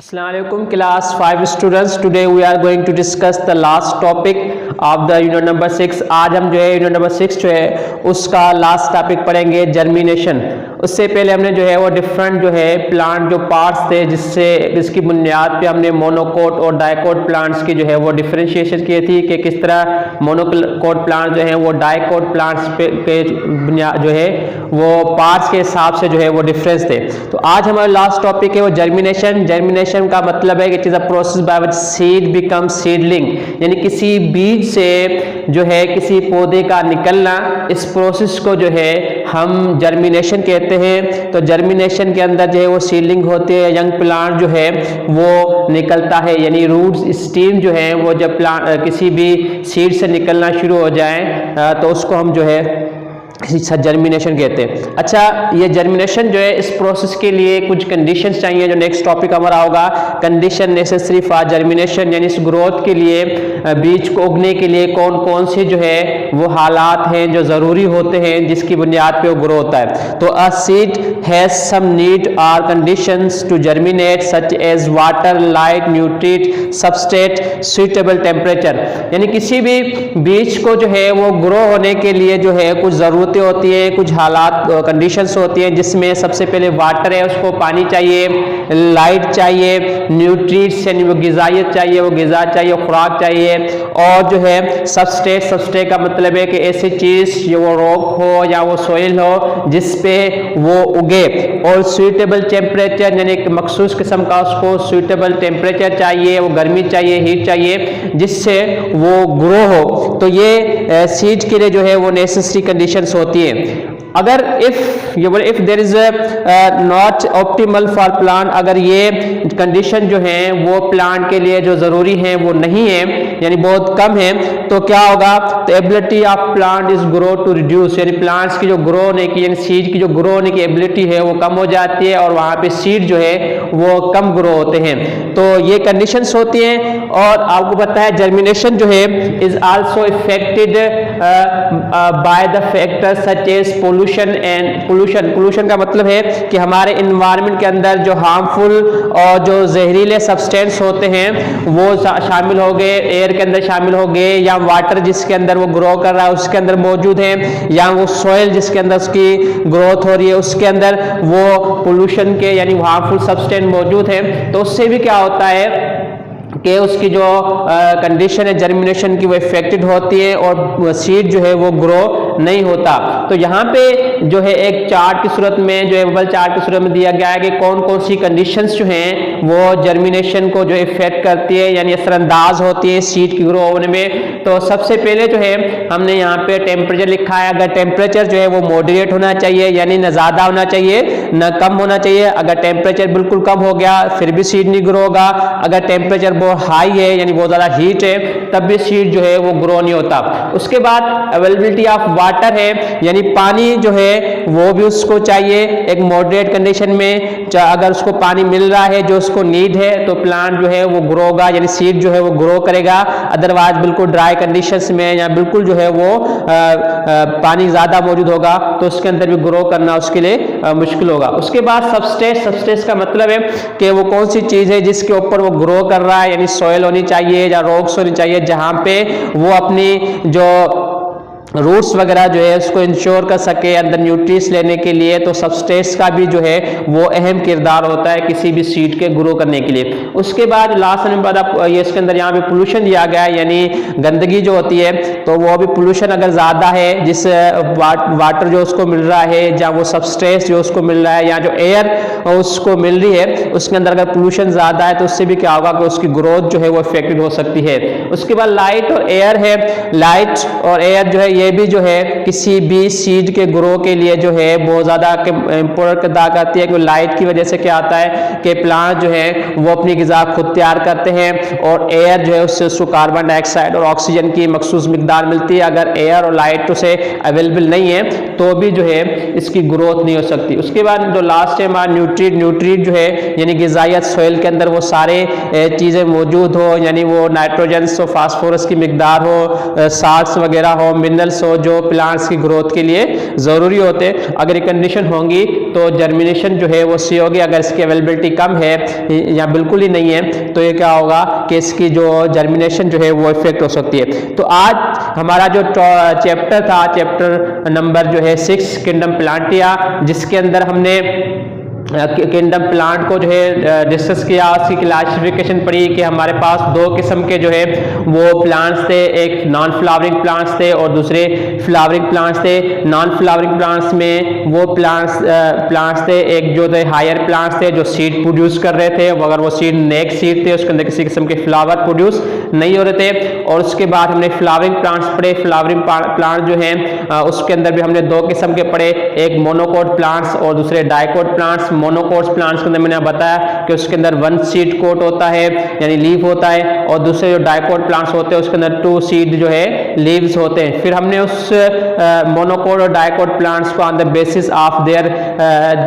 Assalamualaikum class 5 students. Today we are going to discuss the last topic of the unit number 6. आज हम जो है unit number 6 जो है उसका लास्ट टॉपिक पढ़ेंगे जर्मिनेशन। उससे पहले हमने जो है वो डिफरेंट जो है प्लांट जो पार्ट्स थे जिसकी बुनियाद पे हमने मोनोकोट और डाइकोट प्लांट्स की जो है वो डिफरेंशिएशन की थी कि किस तरह मोनोकोट प्लांट जो है वो डाइकोट प्लांट्स के बुनियाद जो है वो पार्ट्स के हिसाब से जो है वो डिफरेंस थे। तो आज हमारा लास्ट टॉपिक है वो जर्मिनेशन। जर्मिनेशन का मतलब है कि it is a process by which seed become seedling, यानी किसी बीज से जो है किसी पौधे का निकलना, इस प्रोसेस को जो है हम जर्मिनेशन कहते हैं। तो जर्मिनेशन के अंदर जो है वो सीडलिंग होती है, यंग प्लांट जो है वो निकलता है, यानी रूट्स स्टीम जो है वो जब प्लांट किसी भी सीड से निकलना शुरू हो जाए तो उसको हम जो है जर्मिनेशन कहते हैं। अच्छा, ये जर्मिनेशन जो है इस प्रोसेस के लिए कुछ कंडीशंस चाहिए, जो नेक्स्ट टॉपिक हमारा होगा कंडीशन नेसेसरी फॉर जर्मिनेशन, यानी इस ग्रोथ के लिए बीज को उगने के लिए कौन कौन से जो है वो हालात हैं जो ज़रूरी होते हैं जिसकी बुनियाद पे वो ग्रो होता है। तो a seed has some need और conditions to germinate such as water, light, nutrient, substrate, suitable temperature, यानी किसी भी बीज को जो है वो ग्रो होने के लिए जो है कुछ ज़रूरत होती है, कुछ हालात कंडीशंस होती हैं, जिसमें सबसे पहले वाटर है, उसको पानी चाहिए, लाइट चाहिए, न्यूट्रिएंट्स यानी वो ग़िज़ाइयत चाहिए, वो ग़िज़ा चाहिए, खुराक चाहिए, और जो है सबस्ट्रेट का मतलब है कि ऐसी चीज़ जो वो रॉक हो या वो सोइल हो जिस पे वो उगे, और सुइटेबल टेम्परेचर यानी एक मखसूस किस्म का उसको सुइटेबल टेम्परेचर चाहिए, वो गर्मी चाहिए, हीट चाहिए जिससे वो ग्रो हो। तो ये सीड के लिए जो है वो नेसेसरी कंडीशंस होती है। अगर if there is not optimal for plant, अगर ये कंडीशन जो है वो प्लांट के लिए जो जरूरी है वो नहीं है, यानी बहुत कम है, तो क्या होगा, तो ability of plant is grow to reduce, यानी प्लांट्स की जो ग्रो होने की, यानी सीड की जो ग्रो होने की एबिलिटी है वो कम हो जाती है और वहां पे सीड जो है वो कम ग्रो होते हैं। तो ये कंडीशंस होती हैं। और आपको पता है जर्मिनेशन जो है is also affected by the factor such as pollution का मतलब है कि हमारे इन्वायरमेंट के अंदर जो हार्मफुल और जो जहरीले सब्सटेंस होते हैं वो शामिल हो गए, एयर के अंदर शामिल हो गए, या वाटर जिसके अंदर वो ग्रो कर रहा है उसके अंदर मौजूद है, या वो सॉइल जिसके अंदर उसकी ग्रोथ हो रही है उसके अंदर वो पोल्यूशन के यानी हार्मफुल सब्सटेंस मौजूद है। तो उससे भी क्या होता है कि उसकी जो कंडीशन है जर्मिनेशन की वो इफेक्टेड होती है और सीड जो है वो ग्रो नहीं होता। तो यहाँ पे जो है एक चार्ट की सूरत में जो है बबल चार्ट की सूरत में दिया गया है कि कौन कौन सी कंडीशंस जो हैं वो जर्मिनेशन को जो इफेक्ट करती है यानी असरअंदाज होती है सीड की ग्रो होने में। तो सबसे पहले जो है हमने यहाँ पे टेम्परेचर लिखा है। अगर टेम्परेचर जो है वो मॉडरेट होना चाहिए, यानी न ज़्यादा होना चाहिए न कम होना चाहिए। अगर टेम्परेचर बिल्कुल कम हो गया फिर भी सीड नहीं ग्रो होगा। अगर टेम्परेचर बहुत हाई है यानी बहुत ज़्यादा हीट है तब भी सीड जो है वो ग्रो नहीं होता। उसके बाद अवेलेबिलिटी ऑफ वाटर है, यानी पानी जो है वो भी उसको चाहिए एक मॉडरेट कंडीशन में। अगर उसको पानी मिल रहा है जो उसको नीड है तो प्लांट जो है वो ग्रो होगा, यानी सीड जो है वो ग्रो करेगा। अदरवाइज बिल्कुल ड्राई कंडीशंस में या बिल्कुल जो है वो पानी ज़्यादा मौजूद होगा तो उसके अंदर भी ग्रो करना उसके लिए मुश्किल होगा। उसके बाद सबस्ट्रेट का मतलब है कि वो कौन सी चीज़ है जिसके ऊपर वो ग्रो कर रहा है, यानी सॉइल होनी चाहिए या रॉक्स होनी चाहिए जहाँ पे वो अपनी जो रूट्स वगैरह जो है उसको इंश्योर कर सके अंदर न्यूट्रिएंट्स लेने के लिए। तो सबस्ट्रेट्स का भी जो है वो अहम किरदार होता है किसी भी सीड के ग्रो करने के लिए। उसके बाद लास्ट में पता ये इसके अंदर यहाँ पे पोल्यूशन दिया गया है, यानी गंदगी जो होती है तो वो भी पोल्यूशन अगर ज़्यादा है जिस वाटर जो उसको मिल रहा है या वो सबस्ट्रेट्स जो उसको मिल रहा है या जो एयर उसको मिल रही है उसके अंदर अगर पोल्यूशन ज़्यादा है तो उससे भी क्या होगा कि उसकी ग्रोथ जो है वो इफेक्टेड हो सकती है। उसके बाद लाइट और एयर है। लाइट और एयर जो है ये भी जो है किसी भी सीड के ग्रो के लिए जो है बहुत ज़्यादा इंपॉर्टेंट किरदार करती है। क्योंकि लाइट की वजह से क्या आता है कि प्लांट जो है वो अपनी ग़िज़ा खुद तैयार करते हैं और एयर जो है उससे उसको कार्बन डाइऑक्साइड और ऑक्सीजन की मखसूस मिकदार मिलती है। अगर एयर और लाइट उसे अवेलेबल नहीं है तो भी जो है इसकी ग्रोथ नहीं हो सकती। उसके बाद जो लास्ट है हमारा न्यूट्रिएंट जो है यानी ग़िज़ाइयत, सॉइल के अंदर वो सारे चीज़ें मौजूद हो, यानी वो नाइट्रोजन और फास्फोरस की मिकदार हो, साल्ट्स वगैरह हो, मिनरल्स कंडीशंस हो जो प्लांट्स की ग्रोथ के लिए ज़रूरी होते। अगर ये कंडीशन होंगी तो जर्मिनेशन जो है वो सही होगी। अगर इसकी अवेलेबिलिटी कम है या बिल्कुल ही नहीं है तो ये क्या होगा कि इसकी जो जर्मिनेशन जो है वो इफेक्ट हो सकती है। तो आज हमारा जो चैप्टर था, चैप्टर नंबर जो है 6 किंगडम प्लांटिया, जिसके अंदर हमने किंगडम प्लांट को जो है डिस्कस किया, उसकी क्लासिफिकेशन पढ़ी कि हमारे पास दो किस्म के जो है वो प्लांट्स थे, एक नॉन फ्लावरिंग प्लांट्स थे और दूसरे फ्लावरिंग प्लांट्स थे। नॉन फ्लावरिंग प्लांट्स में वो प्लांट्स थे, एक जो थे हायर प्लांट्स थे जो सीड प्रोड्यूस कर रहे थे, अगर वो सीड नेक सीड थे उसके अंदर किसी किस्म के फ्लावर प्रोड्यूस नहीं हो रहे थे। और उसके बाद हमने फ्लावरिंग प्लांट्स पढ़े। फ्लावरिंग प्लांट जो है उसके अंदर भी हमने दो किस्म के पढ़े, एक मोनोकोट प्लांट्स और दूसरे डाइकोट प्लांट्स। मोनोकोट्स प्लांट्स के अंदर मैंने बताया कि उसके अंदर 1 सीड कोट होता है यानी लीफ होता है, और दूसरे जो डाइकोट प्लांट्स होते हैं उसके अंदर 2 सीड जो है लीव्स होते हैं। फिर हमने उस मोनोकोट और डाइकोट प्लांट्स को on the basis of their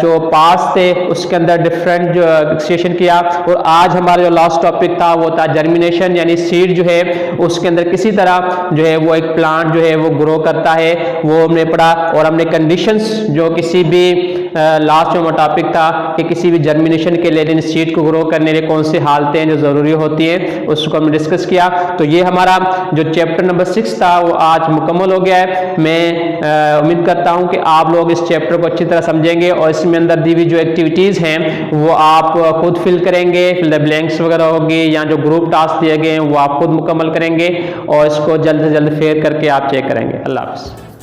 जो पास थे उसके अंदर डिफरेंट जो एक्सटेंशन किया। और आज हमारा जो लास्ट टॉपिक था वो था जर्मिनेशन, यानी सीड जो है उसके अंदर किसी तरह जो है वो एक प्लांट जो है वो ग्रो करता है, वो हमने पढ़ा। और हमने कंडीशंस जो किसी भी लास्ट में टॉपिक था कि किसी भी जर्मिनेशन के लिए सीड को ग्रो करने के लिए कौन सी हालतें हैं जो ज़रूरी होती हैं, उसको हमने डिस्कस किया। तो ये हमारा जो चैप्टर नंबर 6 था वो आज मुकम्मल हो गया है। मैं उम्मीद करता हूं कि आप लोग इस चैप्टर को अच्छी तरह समझेंगे और इसमें अंदर दी हुई जो एक्टिविटीज़ हैं वो आप खुद फिल करेंगे, फिल द ब्लैंक्स वगैरह होगी या जो ग्रुप टास्क दिए गए हैं वो आप खुद मुकम्मल करेंगे और इसको जल्द से जल्द फेयर करके आप चेक करेंगे। अल्लाह हाफ़िज़।